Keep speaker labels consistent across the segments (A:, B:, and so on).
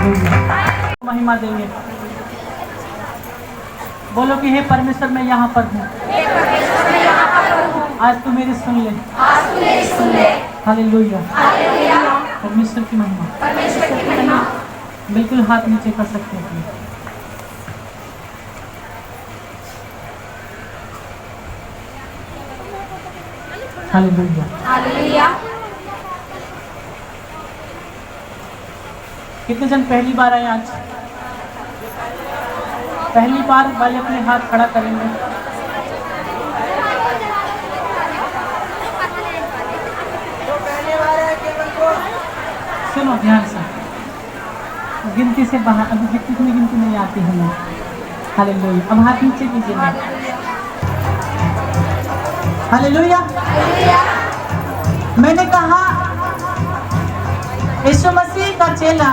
A: Hallelujah. महिमा देंगे। बोलो कि हे परमेश्वर मैं यहाँ पर हूँ, आज तू मेरी सुन ले। हालेलुया। परमेश्वर की महिमा। बिल्कुल हाथ नीचे कर सकते हैं। हालेलुया। कितने जन पहली बार आए आज? पहली बार वाले अपने हाथ खड़ा करेंगे। सुनो ध्यान से, गिनती से बाहर, अभी कितनी गिनती नहीं आती हमें। हालेलुया। अब हाथ नीचे कीजिए। हालेलुया। मैंने कहा यीशु मसीह का चेला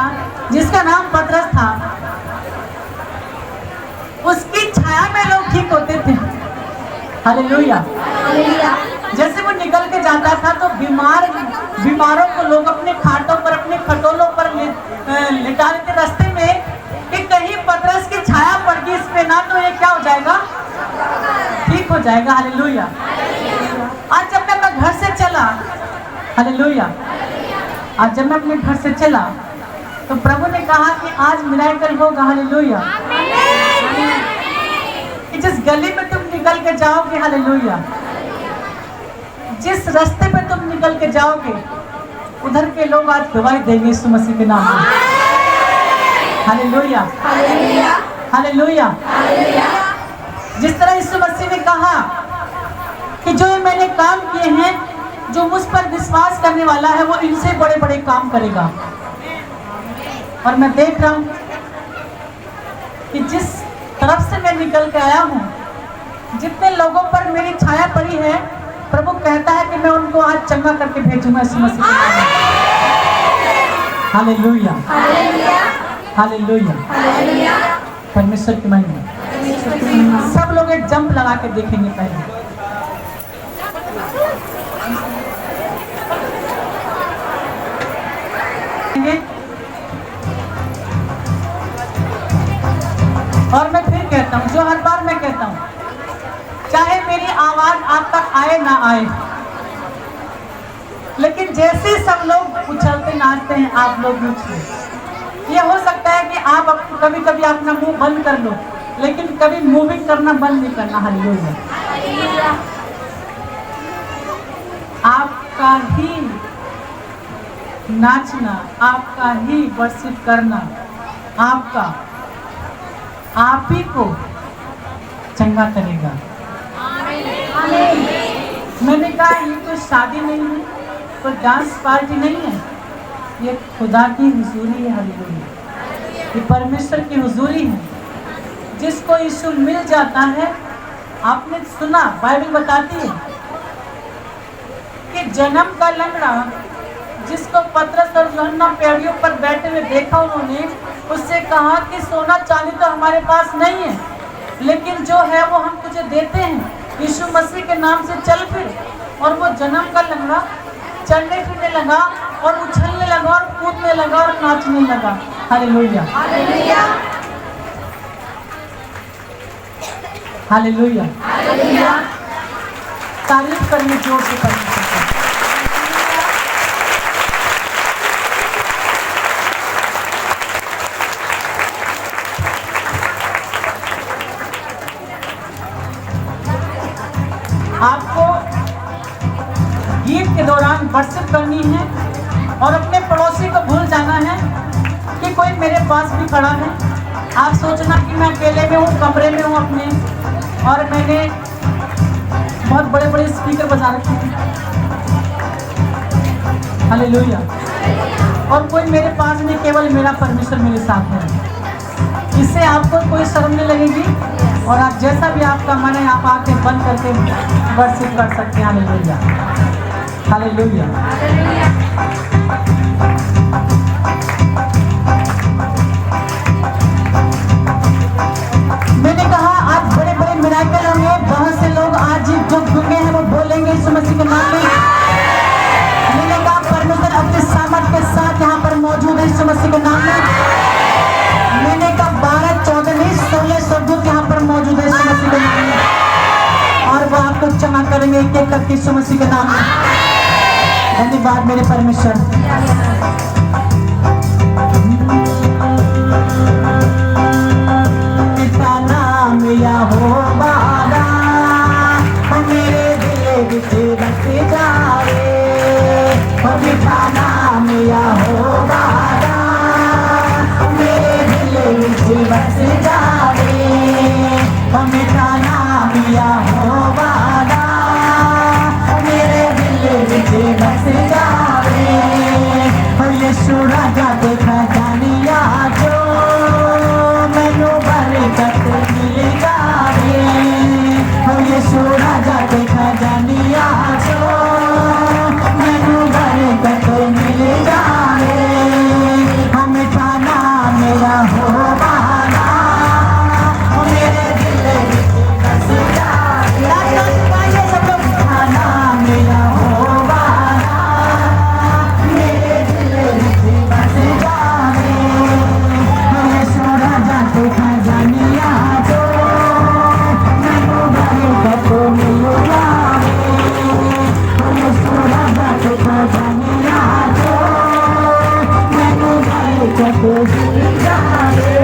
A: जिसका नाम पतरस था, उसकी छाया में लोग ठीक होते थे। हालेलुया। जैसे वो निकल के जाता था तो बीमारों को लोग अपने खाटों पर, अपने खटोलों पर लिटा देते रास्ते में कि कहीं पतरस की छाया पड़ गई इस पे ना, तो ये क्या हो जाएगा? ठीक हो जाएगा। हालेलुया। आज जब मैं अपने घर से चला, हालेलुया, आज जब मैं अपने घर से चला तो प्रभु ने कहा कि आज मिराकल होगा। हालेलुया। जिस गली में तुम निकल के जाओगे, हालेलुया, जिस रास्ते पे तुम निकल के जाओगे, उधर के लोग आज गवाही देंगे यीशु मसीह के नाम में। हालेलुया। हालेलुया। जिस तरह यीशु मसीह ने कहा कि जो मैंने काम किए हैं, जो मुझ पर विश्वास करने वाला है वो इनसे बड़े बड़े काम करेगा। और मैं देख रहा हूं कि जिस तरफ से मैं निकल के आया हूं, जितने लोगों पर मेरी छाया पड़ी है, प्रभु कहता है कि मैं उनको आज चंगा करके भेजूंगा यीशु मसीह के नाम में। हालेलुया। हालेलुया। परमेश्वर की महिमा। सब लोग एक जंप लगा के देखेंगे पहले। और मैं फिर कहता हूँ, जो हर बार मैं कहता हूँ, चाहे मेरी आवाज आप तक आए ना आए, लेकिन जैसे सब लोग उछलते नाचते हैं, आप लोग उछले। ये हो सकता है कि आप कभी कभी अपना मुंह बंद कर लो, लेकिन कभी मूविंग करना बंद नहीं करना। हालेलुया। आपका ही नाचना, आपका ही वर्शिप करना, आपका आप ही को चंगा करेगा। मैंने कहा ये तो शादी नहीं है, कोई डांस पार्टी नहीं है, ये खुदा की हुजूरी है। हालेलुया। ये परमेश्वर की हुजूरी है। जिसको यीशु मिल जाता है, आपने सुना, बाइबल बताती है कि जन्म का लंगड़ा जिसको पतरस और यूहन्ना पेड़ियों पर बैठे हुए देखा, उन्होंने उससे कहा कि सोना चांदी तो हमारे पास नहीं है, लेकिन जो है वो हम तुझे देते हैं, यीशु मसीह के नाम से चल फिर। और वो जन्म का लंगड़ा चलने फिरने लगा और उछलने लगा और कूदने लगा और नाचने लगा। हालेलुया। हालेलुया। तारीफ करिए जोर से परमेश्वर। आपको गीत के दौरान वर्शिप करनी है और अपने पड़ोसी को भूल जाना है कि कोई मेरे पास भी खड़ा है। आप सोचना कि मैं अकेले में हूँ, कमरे में हूँ अपने, और मैंने बहुत बड़े बड़े स्पीकर बजा रखे हैं। हालेलुया। और कोई मेरे पास नहीं, केवल मेरा परमेश्वर मेरे साथ है। इससे आपको कोई शर्म नहीं लगेगी और आप जैसा भी आपका मन है, आप आंखें बंद करके वर्शिप कर सकते हैं। हालेलुया। हालेलुया। मैंने कहा आज बड़े बड़े मिराकल होंगे, बहुत से लोग आज जो गूंगे हैं वो बोलेंगे यीशु मसीह के नाम में। मैंने कहा परमेश्वर अपने सामर्थ के साथ यहाँ पर मौजूद है यीशु मसीह के नाम में। कि यीशु मसीह के नाम में। धन्यवाद मेरे परमेश्वर। तेरा नाम यहोवा मेरे दिल विच बस जाए, तेरा नाम यहोवा मेरे दिल विच बस जाए, तेरा नाम यहोवा मेरे दिल विच बस जाए। यीशु राजा दे खजानिया जो मैनू बरकत मिल जाए, यीशु राजा दे खजानिया जो मैनू बरकत मिल जाए। हमें खाना मेरा हो वाला मेरे दिल विच बस जाए, सब लोग खाना मेरा हो वाला मेरे दिल विच बस जाए। यीशु राजा दे खजानिया जो मैनू बरकत मिल जाए, यीशु राजा दे खजानिया जो मैनू बरकत मिल जाए।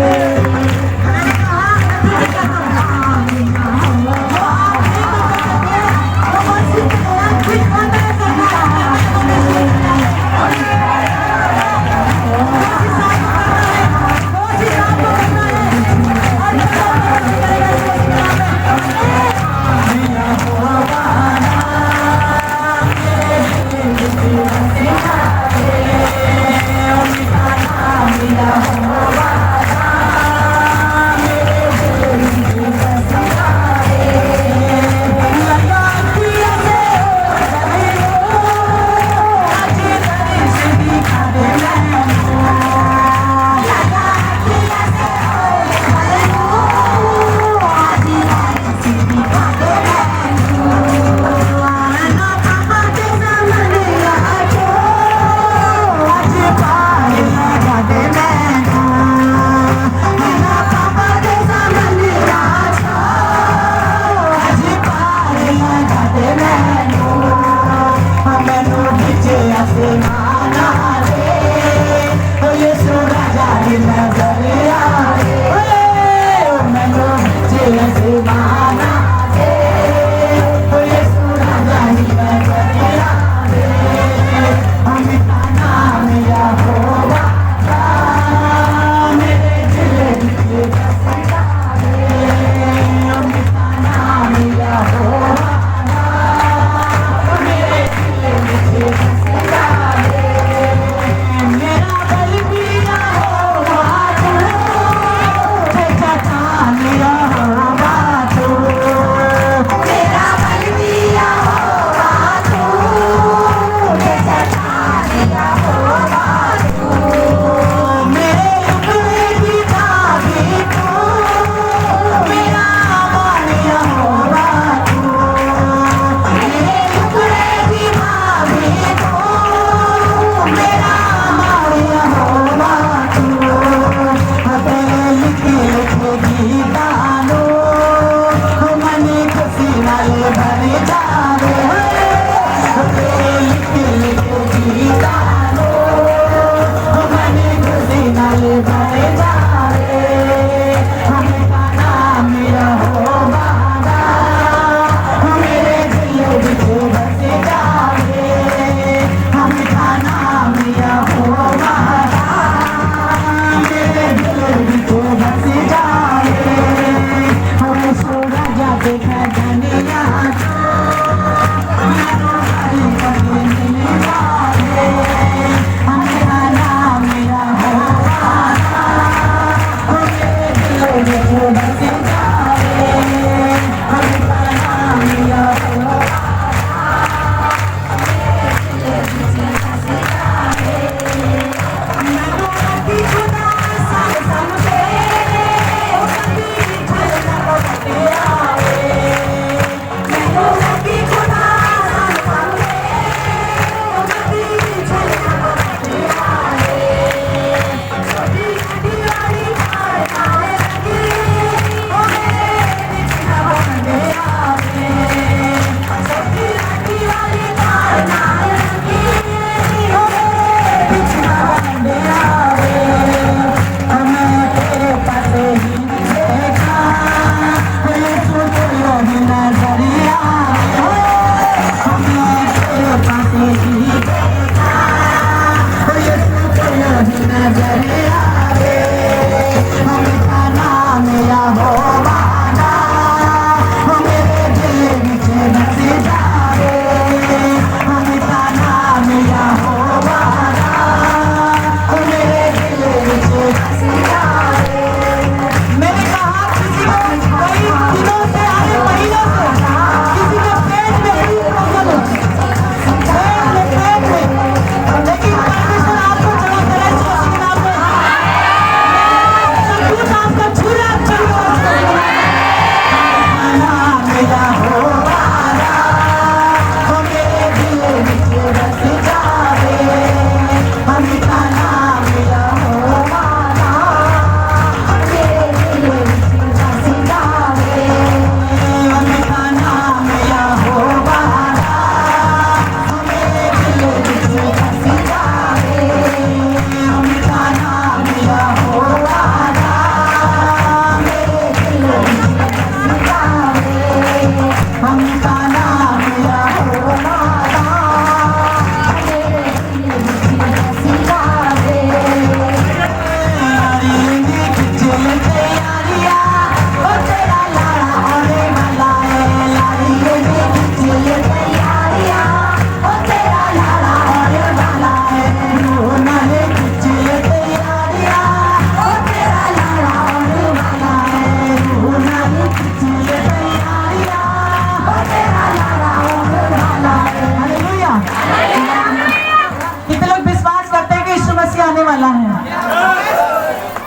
A: मसीह आने वाला है।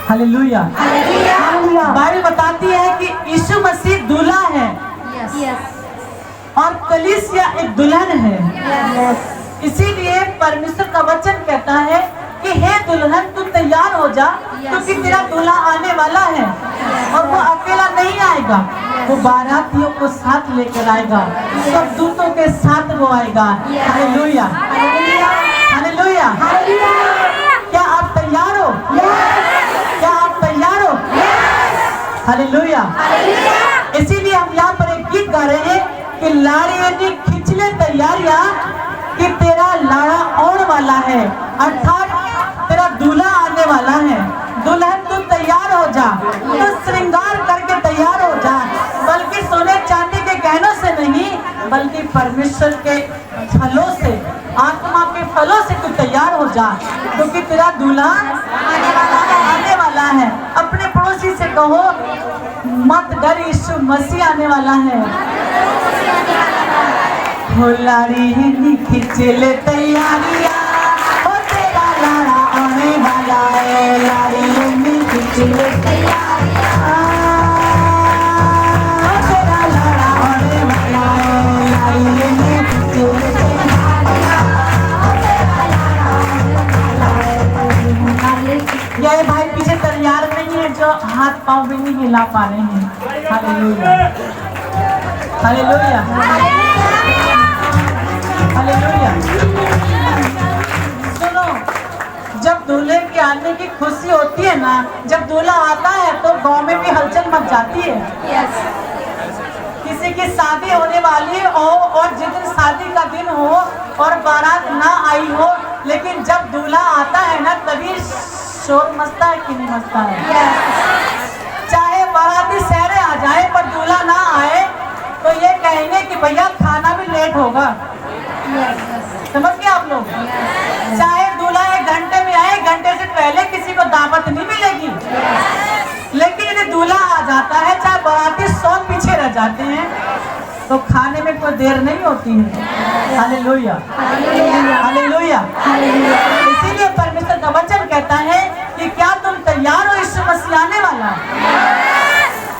A: हालेलुया। बाइबल बताती है कि यीशु मसीह दूल्हा है और कलीसिया एक दुल्हन है। इसीलिए परमेश्वर का वचन कहता है कि हे दुल्हन तू तैयार हो जा, क्योंकि तेरा दूल्हा आने वाला है और वो अकेला नहीं आएगा, वो बारातियों को साथ लेकर आएगा, सब दूतों के साथ वो आएगा। Hallelujah, hallelujah. क्या आप तैयार हो? क्या आप तैयार हो? हालेलुया। इसीलिए हम यहाँ पर एक गीत गा रहे हैं कि लाड़ी खींच ले तैयारियां कि तेरा लाड़ा आने वाला है, अर्थात तेरा दूल्हा आने वाला है। दुल्हन तू तैयार हो जा, तो श्रृंगार करके तैयार हो जा, बल्कि सोने चांदी के गहनों से नहीं, बल्कि परमेश्वर के फलों से, आत्मा के फलों से तू तैयार हो जा, क्योंकि तेरा दूल्हा आने वाला है। अपने पड़ोसी से कहो मत डर, यीशु मसीह आने वाला है। हो लाड़ी खींच ले तैयारियां, हो तेरा लाड़ा आने वाला है। लाड़ी खींच ले तैयारियां, हो तेरा लाड़ा आने वाला है। लाड़ी खींच ले तैयारियां, हो तेरा लाड़ा आने वाला है। ये भाई पीछे तैयार नहीं है, जो हाथ पाँव भी नहीं हिला पा रहे हैं। Hallelujah, hallelujah, hallelujah. सुनो, जब दूल्हे के आने की खुशी होती है ना, जब दूल्हा आता है तो गांव में भी हलचल मच जाती है। किसी की शादी होने वाली हो और जिस दिन शादी का दिन हो और बारात ना आई हो, लेकिन जब दूल्हा आता है ना तभी शोर मचता है कि नहीं मचता है? चाहे बाराती सहरे आ जाए पर दूल्हा ना आए तो ये कहेंगे कि भैया खाना भी लेट होगा। समझ गए आप लोग? चाहे दूल्हा 1 घंटे में आए, 1 घंटे से पहले किसी को दावत नहीं मिलेगी, लेकिन यदि दूल्हा आ जाता है, चाहे बाराती 100 पीछे रह जाते हैं, तो खाने में कोई देर नहीं होती है। Hallelujah, hallelujah. इसीलिए परमेश्वर का वचन कहता है कि क्या तुम तैयार हो? यीशु मसीह आने वाला है,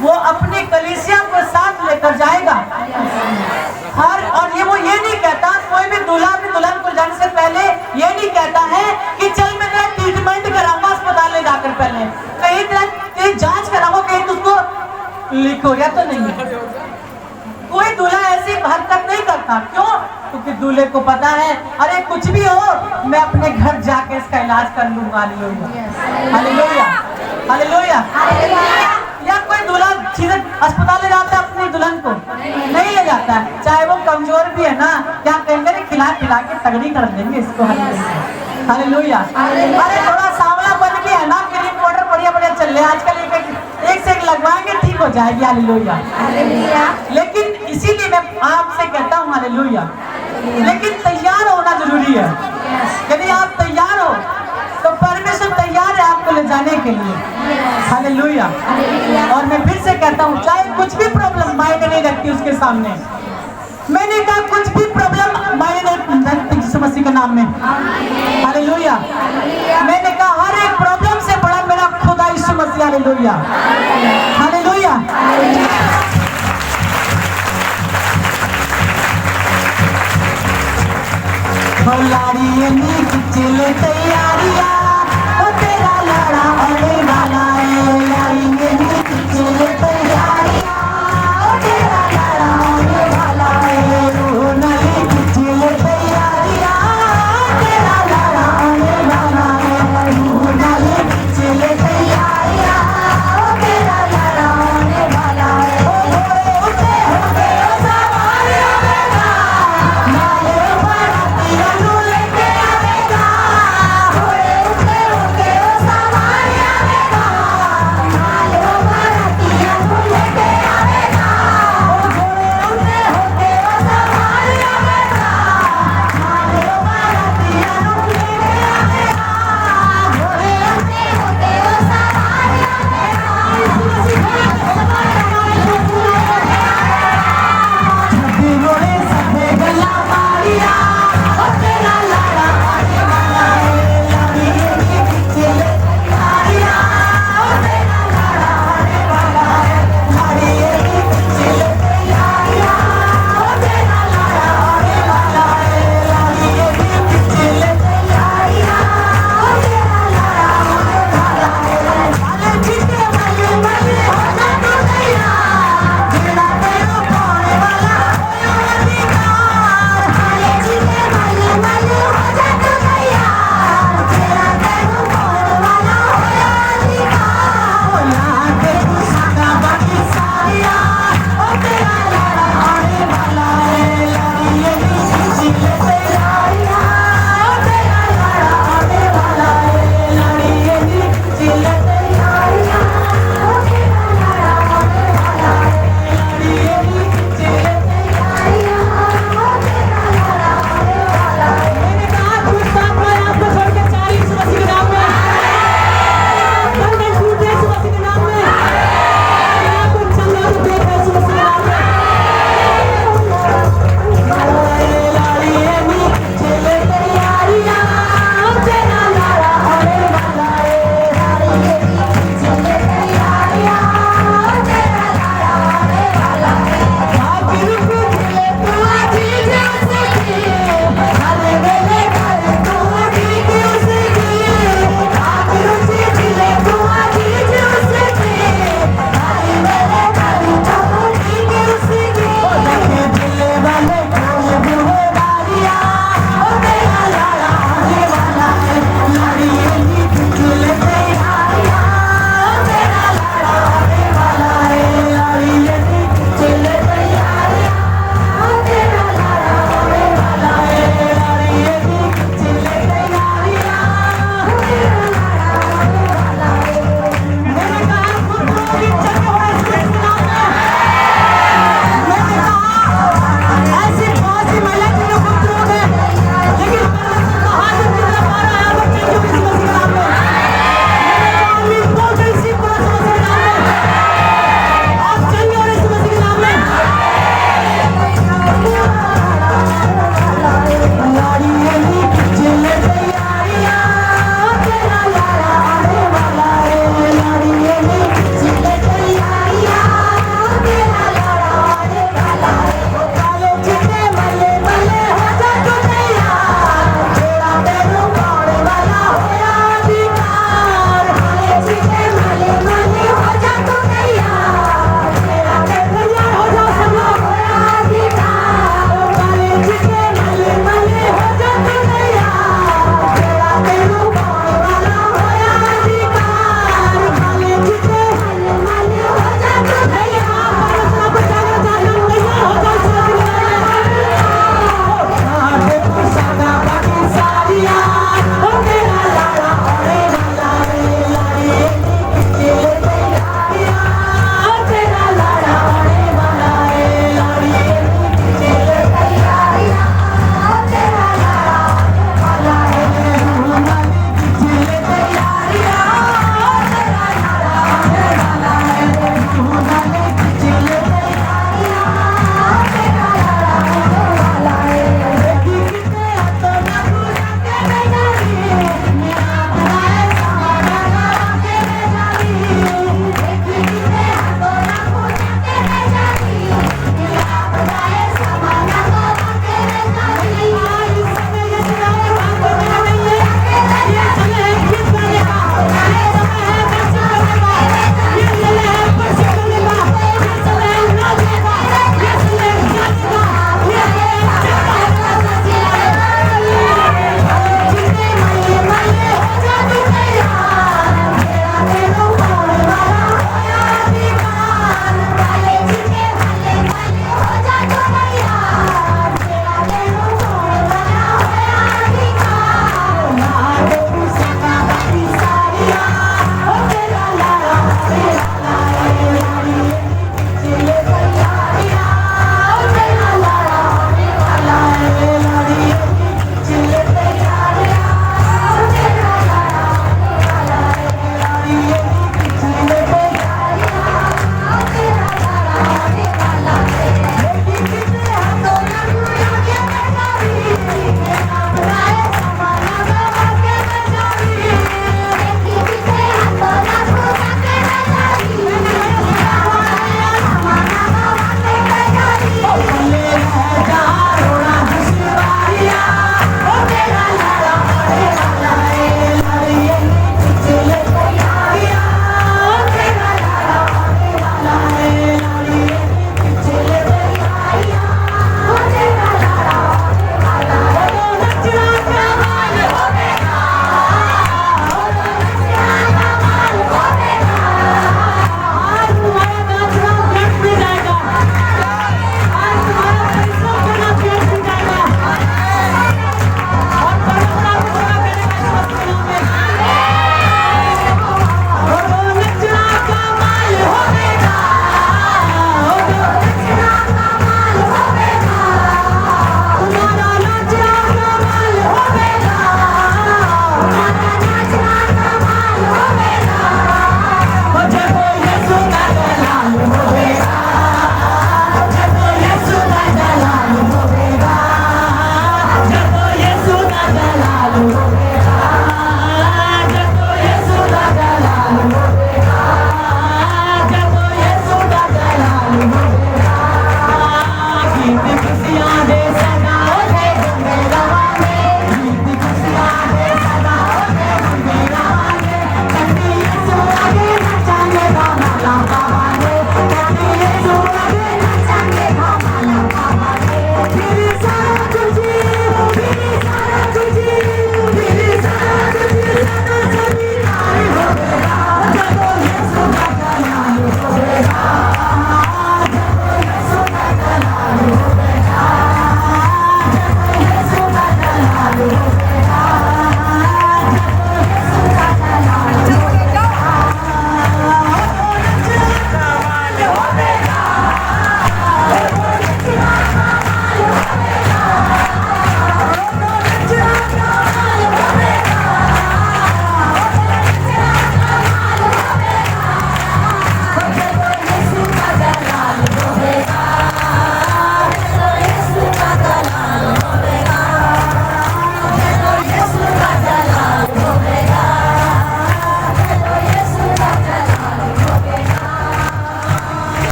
A: वो अपनी कलीसिया को साथ लेकर जाएगा। और वो ये नहीं कहता, कोई भी दूल्हा अपनी दुल्हन को जाने से पहले ये नहीं कहता है कि चल मैं तेरा ट्रीटमेंट कराऊंगा अस्पताल ले जाकर, पहले कहीं तेरी जांच कराऊंगा, कहीं तुझको लीक हो गया तो नहीं। कोई दूल्हा ऐसी हरकत नहीं करता। क्यों? क्योंकि दूल्हे को पता है, अरे कुछ भी हो मैं अपने घर जाके इसका इलाज कर लूंगा। Hallelujah, hallelujah, hallelujah. या कोई दूल्हा सीधे अस्पताल ले जाता है अपनी दुल्हन को? नहीं ले जाता है, चाहे वो कमजोर भी है ना, क्या कहेंगे खिला खिला के तगड़ी कर देंगे इसको। हालेलुया। अरे थोड़ा सांवला बन के है ना, क्रीम पाउडर बढ़िया बढ़िया चल रहे आजकल, एक से एक लगवाएंगे ठीक हो जाएगी। हालेलुया। लेकिन इसीलिए मैं आपसे कहता हूँ हालेलुया, लेकिन तैयार होना जरूरी है। यदि आप तैयार हो तो परमेश्वर तैयार है आपको ले जाने के लिए। हालेलुया। और मैं फिर से कहता हूँ, चाहे कुछ भी प्रॉब्लम मायने नहीं रखती उसके सामने, मैंने कहा कुछ भी प्रॉब्लम मायने नहीं रखती यीशु मसीह के नाम में। हालेलुया। मैंने कहा हर एक प्रॉब्लम से बड़ा मेरा खुदा यीशु मसीह। Hallelujah, hallelujah. चले तैयारियां, ओ तेरा लाड़ा आने वाला है। चले तैयारियां, ओ तेरा लाड़ा आने वाला है। चले तैयारियां, तेरा लाड़ा आने वाला है। चले तैयारियां, तेरा लाड़ा आने वाला है। ओ उठे होके सवारी आवेगा, नाले बारातियों लेके आवेगा।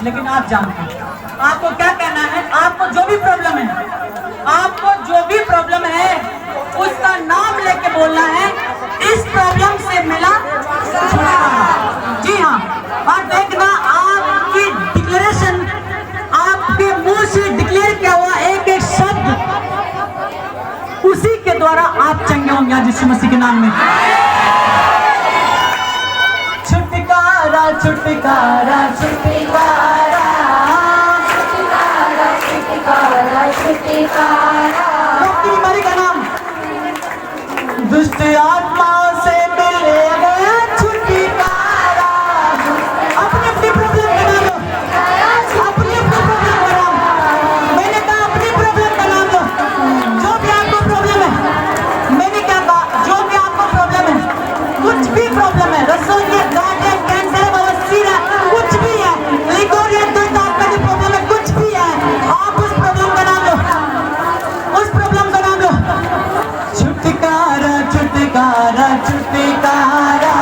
A: लेकिन आप जानते हैं। आपको क्या कहना है? आपको जो भी प्रॉब्लम है, आपको जो भी प्रॉब्लम है उसका नाम लेके बोलना है, इस प्रॉब्लम से मिला छुटकारा। जी हाँ, और देखना आपकी डिक्लेरेशन, आपके मुंह से डिक्लेयर किया हुआ एक एक शब्द, उसी के द्वारा आप चंगे होंगे यीशु मसीह के नाम में। छुटकारा छुटकारा छुटकारा छुटकारा छुटकारा छुटकारा, बीमारी का नाम दुष्ट आत्मा से मिले गया छुटकारा। अपनी अपनी प्रॉब्लम का नाम लो, अपनी अपनी प्रॉब्लम का नाम, मैंने कहा अपनी प्रॉब्लम का नाम लो। जो भी आपको प्रॉब्लम है, मैंने क्या कहा, जो भी आपको प्रॉब्लम है, कुछ भी प्रॉब्लम है, रसोई गार्ड, कैंसर, बवासीर, कुछ भी है, लिकोर या दुष्ट आत्मा की प्रॉब्लम है, कुछ भी है, आप उस प्रॉब्लम का नाम लो, उस प्रॉब्लम का नाम लो। छुटकारा छुटकारा छुटकारा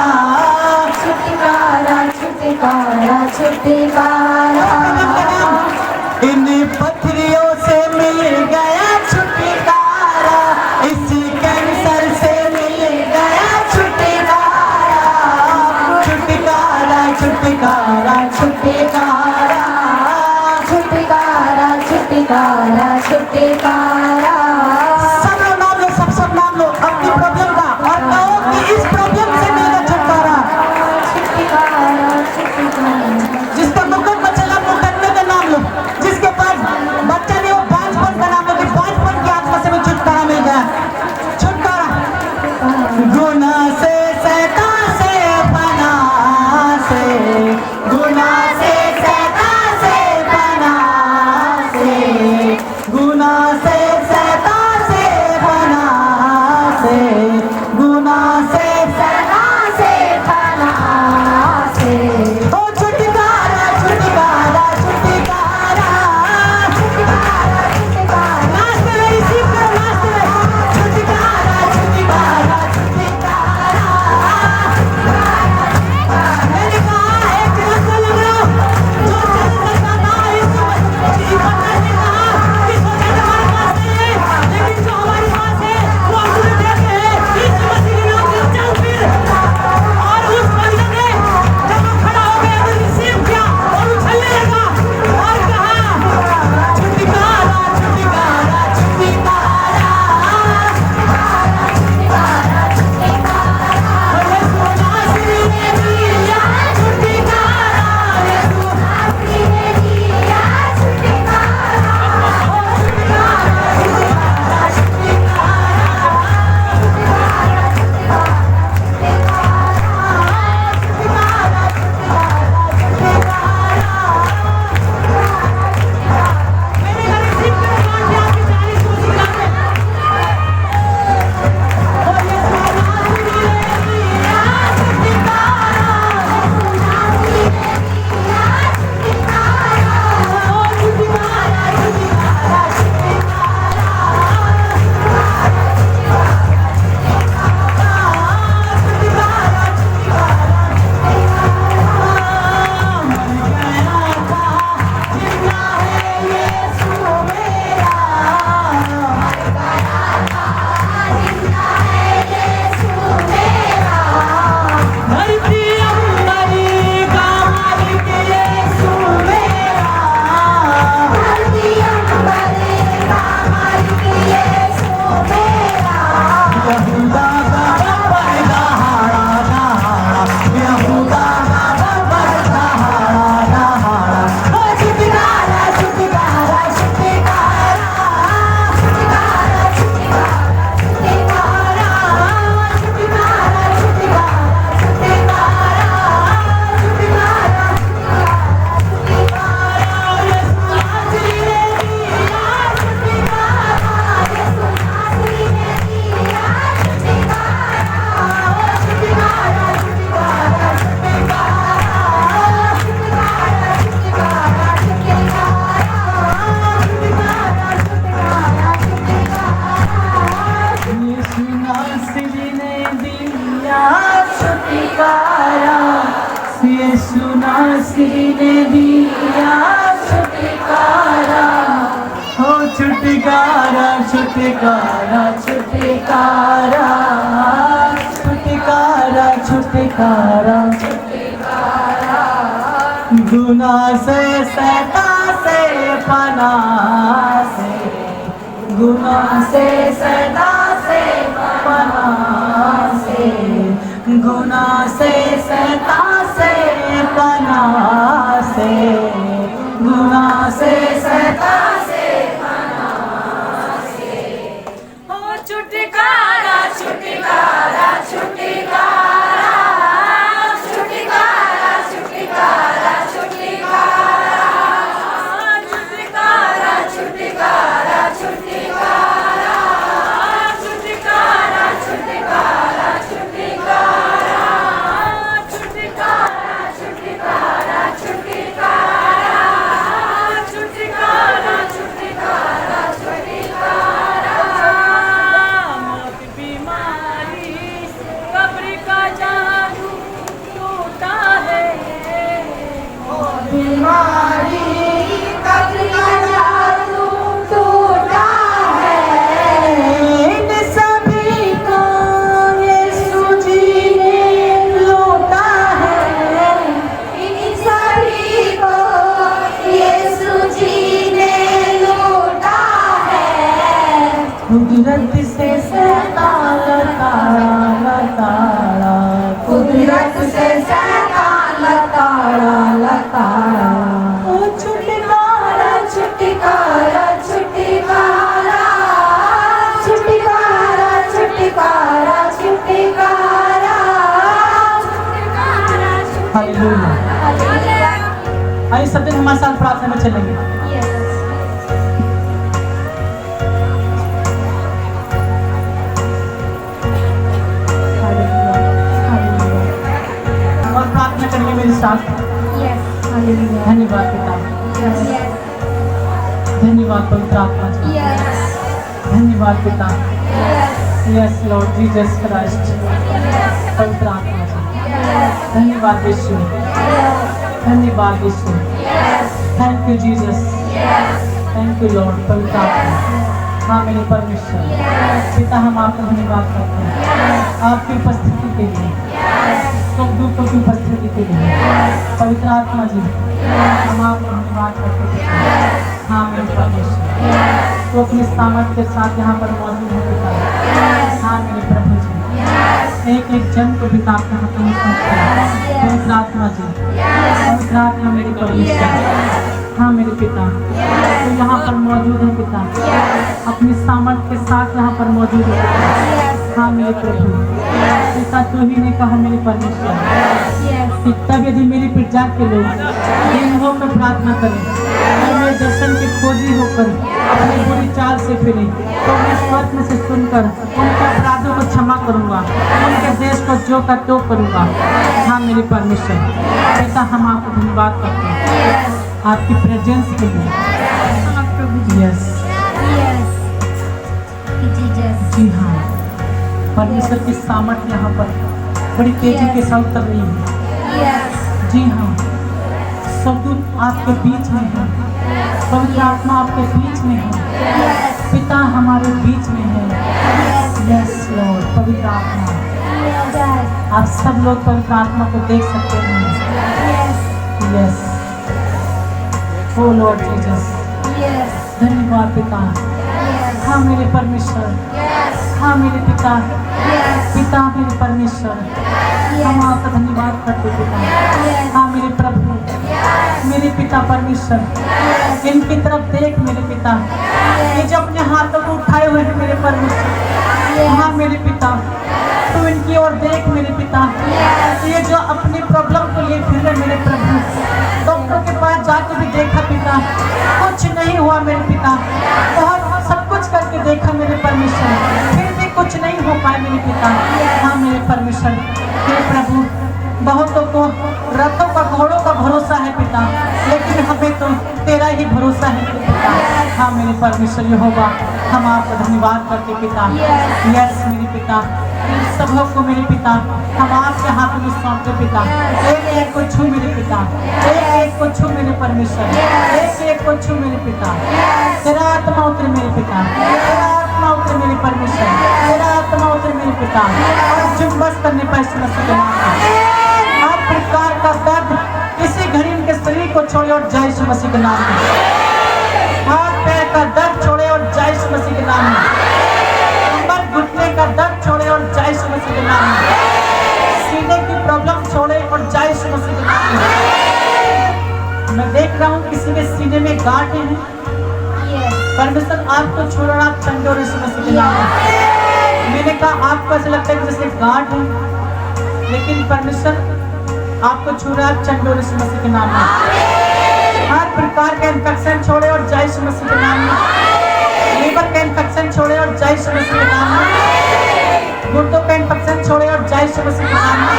A: छुटकारा छुटकारा छुटकारा, इन पथरियों से मिल गया छुटकारा, इस कैंसर से मिल गया छुटकारा। छुटकारा छुटकारा छुटकारा छुटकारा छुटकारा छुटकारा, सब लोग नाम लो, सब नाम लो अपनी प्रॉब्लम का और कहो कि इस प्रॉब्लम से मिलेगा छुटकारा। जिसका मुकुट बचेगा मुकदमे का नाम लो, जिसके पास बच्चा नहीं हो बांझपन का नाम लो कि बांझपन की आत्मा से भी छुटकारा मिल गया। छुटकारा गुनाह से, शैतान से, पनाह से, गुनाह से, शैतान से, पनाह से, गुनाह से, शैतान से, पनाह से, गुनाह से, शैतान से, पनाह से। ओ छुटकारा छुटकारा छुटकारा छुटकारा छुटकारा, नाचते हुए रिसीव करो, नाचते हुए। छुटकारा छुटकारा छुटकारा, मैंने कहा एक रास्ता लग रहा हो, जो चल सकता था यीशु मसीह ने कहा कि सोचा हमारे पास नहीं है, लेकिन जो हमारे पास है वो हम तुम्हें देते हैं। यीशु मसीह के नाम से चल फिर। और उस बंदे ने जब वो खड़ा हो गया तो रिसीव किया और उछलने लगा और कहा छुटकारा छुटकारा छुटकारा यीशु नासरी ने दिया छुटकारा, यीशु नासरी ने दिया छुटकारा। यीशु नासरी ने दिया छुटकारा, हो छुटकारा छुटकारा छुटकारा छुटकारा छुटकारा छुटकारा, गुनाह से शैतान से पनाह से, गुनाह से शैतान से पनाह से, गुनाह से शैतान से पनाह से, गुनाह से शैतान से पनाह से, हो छुटकारा छुटकारा छुटकारा छुटकारा छुटकारा छुटकारा छुटकारा छुटकारा छुटकारा छुटकारा छुटकारा छुटकारा छुटकारा छुटकारा छुटकारा छुटकारा छुटकारा छुटकारा, मौत बीमारी कब्र का जादू टूटा है, बीमारी कब्र का जादू टूटा है, इन सभी को यीशु जी ने लूटा है, इन सभी को यीशु जी ने लूटा है, कुदरत से शैतान लताड़ा लताड़ा, कुदरत से शैतान लताड़ा लताड़ा, ओ छुटकारा छुटकारा छुटकारा छुटकारा छुटकारा छुटकारा, हालेलुया। आइए सब दिन हमारे साथ प्रार्थना में चलेंगे। और प्रार्थना करेंगे मेरे साथ। धन्यवाद पिता, धन्यवाद पवित्र आत्मा जी, धन्यवाद पिता, यस लॉर्ड जीसस क्राइस्ट, पवित्र आत्मा जी, धन्यवाद यीशु, धन्यवाद यीशु, thank you Jesus, thank you Lord, पवित्र आत्मा, हाँ मेरे परमेश्वर पिता, हम आपका धन्यवाद करते हैं आपकी उपस्थिति के लिए, सुख दुखों की उपस्थिति के लिए, पवित्र आत्मा जी हम आपका धन्यवाद करते हैं, हाँ मेरे परमेश्वर तो अपने सामर्थ्य के साथ यहाँ पर मौजूद है पिता, हाँ मेरे प्रभु जी, एक एक जन को पिता आपके हाथ में सौंपते हैं, पवित्र आत्मा जी, पवित्र आत्मा मेरे परमेश्वर, हाँ मेरे पिता तो यहाँ पर मौजूद है पिता, अपनी सामर्थ्य के साथ यहाँ पर मौजूद है, हाँ मेरे प्रभु पिता, तो ही ने कहा मेरे परमेश्वर कि तब यदि मेरी प्रजा के लोग दिन होकर प्रार्थना करें और मेरे दर्शन के खोजी होकर अपनी बुरी चाल से फिरें तो मैं स्वर्ग में से सुनकर उनके अपराधों को क्षमा करूँगा, उनके देश को जो का तो करूँगा, हाँ मेरे परमेश्वर पिता, हम आपको धन्यवाद करते हैं आपकी प्रेजेंस के लिए, यस जी हाँ, परमेश्वर की सामर्थ्य यहाँ पर बड़ी तेजी के साथ उतर रही है, जी हाँ, सबदूत आपके बीच में है, पवित्र आत्मा आपके बीच में है, पिता हमारे बीच में है, यस लॉर्ड, पवित्र आत्मा, आप सब लोग पवित्र आत्मा को देख सकते हैं, यस ओ लॉर्ड जीसस, धन्यवाद पिता, हाँ मेरे परमेश्वर, हाँ मेरे पिता, पिता मेरे परमेश्वर, हम आपका धन्यवाद करते पिता, हाँ मेरे प्रभु, मेरे पिता परमेश्वर, इनकी तरफ देख मेरे पिता, ये जो अपने हाथों को उठाए हुए हैं मेरे परमेश्वर, हाँ मेरे पिता, तू इनकी ओर देख मेरे पिता, ये जो अपनी प्रॉब्लम को लिए फिर रहे मेरे प्रभु, डॉक्टर के पास जाके भी देखा पिता, कुछ नहीं हुआ मेरे पिता, बहुत सब कुछ करके देखा मेरे परमेश्वर, फिर भी कुछ नहीं हो पाया मेरे पिता, हाँ मेरे परमेश्वर, हे प्रभु, बहुतों को रथों का घोड़ों का भरोसा है पिता, लेकिन हमें तो तेरा ही भरोसा है पिता, हाँ मेरे परमेश्वर यहोवा, हम आपका धन्यवाद करते पिता, यस मेरे पिता, सबों को मेरे पिता हम आपके हाथों में सौंपते पिता। एक एक को छू मेरे पिता, एक एक को छू मेरे परमेश्वर, एक एक को छू मेरे पिता। तेरा आत्मा उतरे मेरे पिता, तेरा आत्मा उतरे मेरे परमेश्वर, तेरा आत्मा उतरे मेरे पिता और जुम्बस करने पर इस मसीह के नाम में हर प्रकार का दर्द इसी घड़ी इनके शरीर को छोड़े और जय यीशु मसीह के नाम में। हाथ पैर का दर्द छोड़े और जय यीशु मसीह के नाम में। कमर घुटने का दर्द छोड़े और जय यीशु मसीह के नाम में। सीने की प्रॉब्लम छोड़े और जय यीशु मसीह के नाम में। मैं देख रहा हूँ किसी के सीने में गांठ है, परमेश्वर आपको छोड़ और आप चंगे और यीशु मसीह के नाम में। मैंने कहा आपको ऐसा लगता है कि जैसे गांठ है, लेकिन परमेश्वर आपको छू रहा है चंगे और यीशु मसीह के नाम में। हर प्रकार का इन्फेक्शन छोड़े और जय यीशु मसीह के नाम में। लीवर का इन्फेक्शन छोड़े और जय यीशु मसीह के नाम में। गुर्दों का इन्फेक्शन छोड़े और जय यीशु मसीह के नाम में।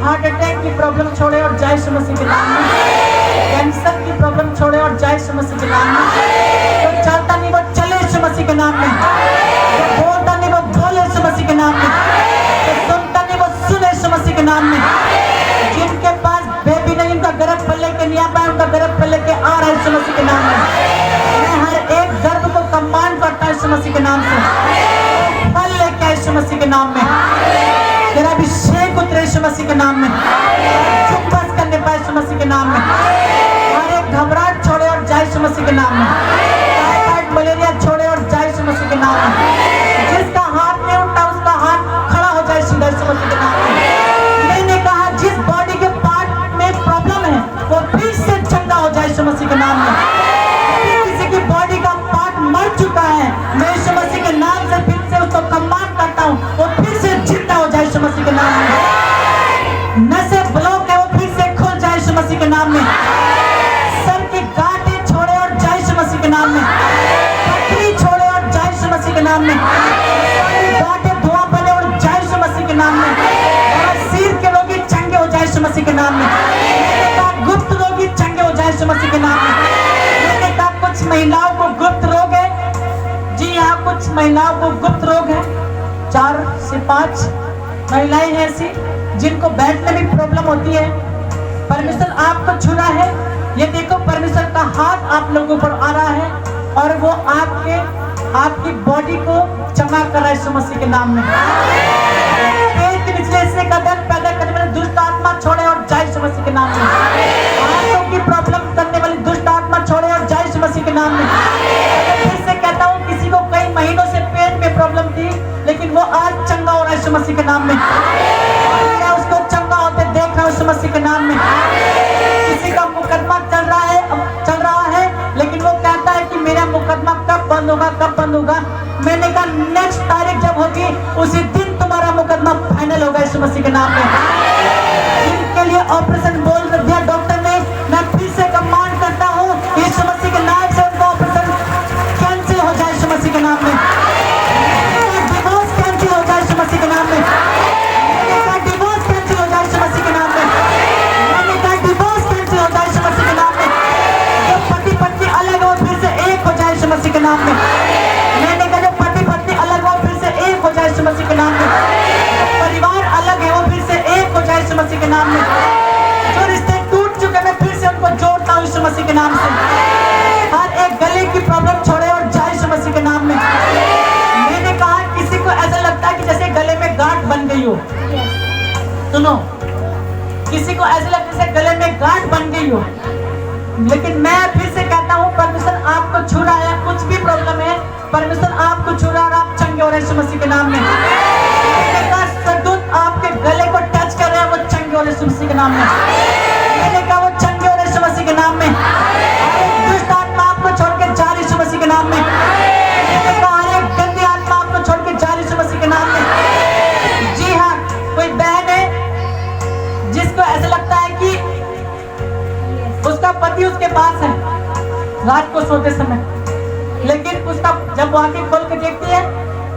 A: हार्ट अटैक की प्रॉब्लम छोड़े और जय यीशु मसीह के नाम में। कैंसर की प्रॉब्लम छोड़े और जय यीशु मसीह के नाम में। तो चलता नहीं वो चले यीशु मसीह के नाम में, तो बोलता नहीं वो बोले यीशु मसीह के नाम में, तो सुनता नहीं वो सुने यीशु मसीह के नाम में। जिनके पास बेबी नहीं, उनका गर्भ पर लेके नहीं आ पाए, उनका गर्भ पर लेके आ रहा है यीशु मसीह के नाम में। मैं हर एक गर्भ को कमांड करता हूं यीशु मसीह के नाम से, फल लेके आए यीशु मसीह के नाम में। तेरा अभिषेक उतरे यीशु मसीह के नाम में, चुम्बस करने पाए यीशु मसीह के नाम में। हर एक घबराहट छोड़े और जाए यीशु मसीह के नाम में। टाइफाइड मलेरिया छोड़े और जाए यीशु मसीह के नाम में। जिसका हाथ नहीं उठता उसका हाथ खड़ा हो जाए यीशु मसीह के नाम में। मैंने कहा जिस बॉडी के पार्ट में प्रॉब्लम है वो फिर से चंगा हो जाए यीशु मसीह के नाम में। किसी की बॉडी का पार्ट मर चुका है, मैं यीशु मसीह के नाम से फिर से उसको कमांड करता हूँ वो फिर से जिंदा हो जाए यीशु मसीह के नाम में। नसें ब्लॉक है वो फिर से खुल जाए यीशु मसीह के नाम में। सर की गांठें छोड़े और जाए यीशु मसीह के नाम में। पथरी छोड़े और जाए यीशु मसीह के नाम में। गांठें धुआं बने और जाए यीशु मसीह के नाम में। सिर के रोगी चंगे हो जाए यीशु मसीह के नाम में। मैंने कहा गुप्त रोगी चंगे हो जाए यीशु मसीह के नाम में। मैंने कहा कुछ महिलाओं को गुप्त रोग है, जी हाँ कुछ महिलाओं को गुप्त रोग है। 4 से 5 महिलाएं हैं ऐसी जिनको बैठने में प्रॉब्लम होती है। परमेश्वर आपको छू रहा है, ये देखो परमेश्वर का हाथ आप लोगों पर आ रहा है और वो आपकी बॉडी को चंगा कर रहा है यीशु मसीह के नाम में। पेट के निचले हिस्से का दर्द पैदा करने वाली दुष्ट आत्मा छोड़े और जाए यीशु मसीह के नाम में। आंतों की प्रॉब्लम करने वाली दुष्ट आत्मा छोड़े और जाए यीशु मसीह के नाम में। फिर से कहता हूँ किसी को कई महीनों से पेट में प्रॉब्लम थी, लेकिन वो आज चंगा हो रहा है यीशु मसीह के नाम में। मैं उसको चंगा होते देख रहा हूँ यीशु मसीह के नाम में। किसी का मुकदमा चल रहा है, लेकिन वो कहता है कि मेरा मुकदमा कब बंद होगा, कब बंद होगा। मैंने कहा नेक्स्ट तारीख जब होगी उसी दिन तुम्हारा मुकदमा फाइनल होगा यीशु मसीह के नाम में। इनके लिए ऑपरेशन बोल दिया डॉक्टर ने, मैं फिर से कमांड करता हूँ यीशु मसीह के नाम से उनका ऑपरेशन कैंसिल हो जाए यीशु मसीह के नाम में। डिवोर्स कैंसिल हो जाए यीशु मसीह के नाम में। मैंने कहा डिवोर्स कैंसिल हो जाए यीशु मसीह के नाम में। मैंने कहा डिवोर्स कैंसिल हो जाए यीशु मसीह के नाम में। जब पति पत्नी अलग हो फिर से एक हो जाए यीशु मसीह के नाम में। मैंने कहा जब पति पत्नी अलग हो फिर से एक हो जाए यीशु मसीह के नाम में। परिवार अलग है वो फिर से एक हो जाए यीशु मसीह के नाम में। जो रिश्ते टूट चुके मैं फिर से उनको जोड़ता हूँ यीशु मसीह के नाम से। हर एक गले की प्रॉब्लम छोड़े और जाए यीशु मसीह के नाम में। मैंने कहा किसी को ऐसा लगता है कि जैसे गले में गांठ बन गई हो, सुनो किसी को ऐसा लगता है जैसे गले में गांठ बन गई हो, लेकिन मैं फिर से कहता हूँ परमेश्वर आपको छू रहा है। कुछ भी प्रॉब्लम है परमेश्वर आपको छू रहा है और आप चंगे हो रहे हैं यीशु मसीह के नाम में। सदूत आपके गले को टच कर रहे हैं, वो चंगे हो रहे हैं यीशु मसीह के नाम में। मैंने कहा वो चंगे हो रहे हैं यीशु मसीह के नाम में। दुष्ट आत्मा आपको छोड़ के जा रही यीशु मसीह के नाम में। मैंने कहा हर एक गंदी आत्मा आपको छोड़ के जा रही यीशु मसीह के नाम में। जी हाँ, कोई बहन है जिसको ऐसा लगता है कि उसका पति उसके पास है रात को सोते समय, लेकिन उसका जब वो आंखें खोल के देखती है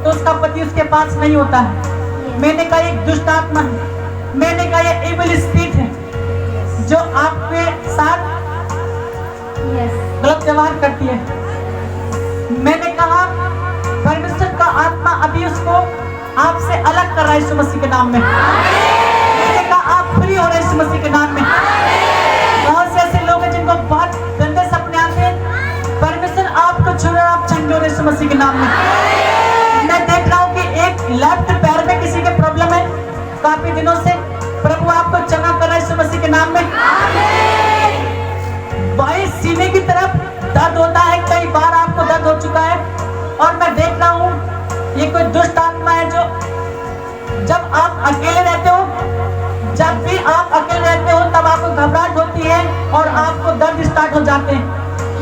A: तो उसका पति उसके पास नहीं होता है। मैंने कहा एक दुष्ट आत्मा है, मैंने कहा ये इविल स्पिरिट है जो आपके साथ गलत व्यवहार करती है। मैंने कहा परमेश्वर का आत्मा अभी उसको आपसे अलग कर रहा है यीशु मसीह के नाम में। मैंने कहा आप फ्री हो रहे हैं यीशु मसीह के नाम में। बहुत से ऐसे लोग हैं जिनको बहुत गंदे सपने आते हैं, परमेश्वर आपको छू रहा है, आप चंगे हो रहे हैं यीशु मसीह के नाम में। मैं देख रहा हूँ कि एक लेफ्ट पैर में किसी के प्रॉब्लम है काफी दिनों से, प्रभु आपको चंगा कर रहा है यीशु मसीह के नाम में। बाएं सीने की तरफ दर्द होता है, कई बार आपको दर्द हो चुका है, और मैं देख रहा हूँ ये कोई दुष्ट आत्मा है जो जब आप अकेले रहते हो, जब भी आप अकेले रहते हो तब आपको घबराहट होती है और आपको दर्द स्टार्ट हो जाते हैं।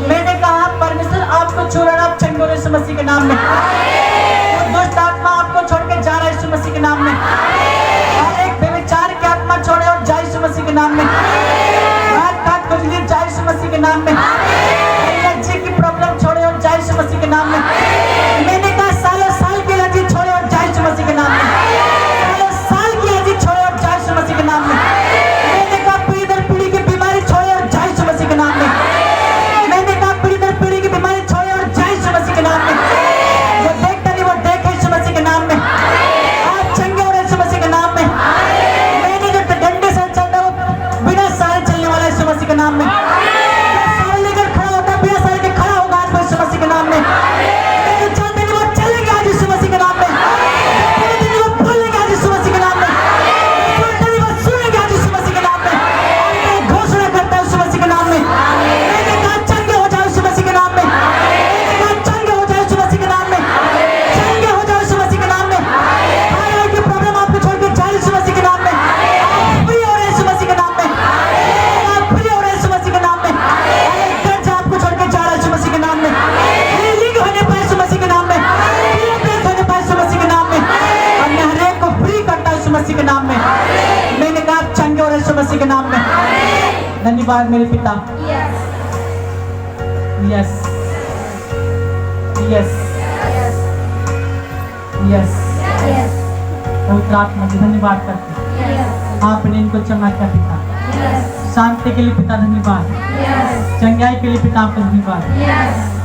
A: मैंने कहा परमेश्वर आपको छू रहा है, आप चंगे हो रहे हैं यीशु मसीह के नाम में। वो दुष्ट आत्मा आपको छोड़ के जा रहा है यीशु मसीह के नाम में। और एक व्यभिचार की आत्मा छोड़े और जाए यीशु मसीह के नाम में। जाए यीशु मसीह के नाम में। एलर्जी की प्रॉब्लम छोड़े और जाए यीशु मसीह के नाम में। मैंने कहा सालों साल की एलर्जी छोड़े और जाए यीशु मसीह के नाम में। सालों साल की एलर्जी छोड़े और जाए यीशु मसीह के नाम में। मैंने कहा पीढ़ी दर पीढ़ी की बीमारी छोड़े और जाए यीशु मसीह के नाम में। मैंने कहा पीढ़ी दर पीढ़ी की बीमारी छोड़े और जाए यीशु मसीह के नाम में। जो देखता नहीं वो देखे यीशु मसीह के नाम में। आप चंगे हो रहे यीशु मसीह के नाम में। मैंने जो डंडे से चलता वो बिना सहारे चलने वाला यीशु मसीह के नाम में। सहारे लेकर खड़ा होता बिना सहारे के खड़ा होगा आज यीशु मसीह के नाम में। लेकिन चलते नहीं वो चलेंगे आज यीशु मसीह के नाम में। बोलते नहीं वो बोलेंगे आज यीशु मसीह के नाम में। सुनते नहीं वो सुनेंगे आज यीशु मसीह के नाम में। मैं घोषणा करता हूं यीशु मसीह के नाम में। मैंने कहा चंगे हो जाओ यीशु मसीह के नाम में। मैंने कहा चंगे हो जाओ यीशु मसीह के नाम में। चंगे हो जाओ यीशु मसीह के नाम में। थायराइड की प्रॉब्लम आपको छोड़ के जाए यीशु मसीह के नाम में। आप फ्री हो रहे हैं यीशु मसीह के नाम में। आप फ्री हो रहे हैं यीशु मसीह के नाम में। कर्ज आपको छोड़ के जा रहा है यीशु मसीह के नाम में। हीलिंग होने पाए यीशु मसीह के नाम में। हीलिंग होने पाए यीशु मसीह के नाम में। और मैं हर एक को फ्री करता हूं यीशु मसीह के नाम में। मैंने कहा आप चंगे हो रहे हैं यीशु मसीह के नाम में। धन्यवाद मेरे पिता। यस यस यस पवित्र आत्मा जी धन्यवाद करते हैं। आपने इनको चंगा किया पिता। शांति के लिए पिता धन्यवाद। चंगाई के लिए पिता आपको धन्यवाद।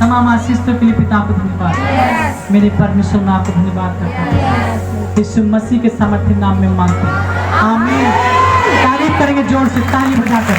A: तमाम आशीषों के लिए पिता आपको धन्यवाद। मेरे परमेश्वर में आपको धन्यवाद करता हूँ यीशु मसीह के सामर्थ्य नाम में मांगते हैं, आमीन। तारीफ करेंगे जोर से ताली बजाकर।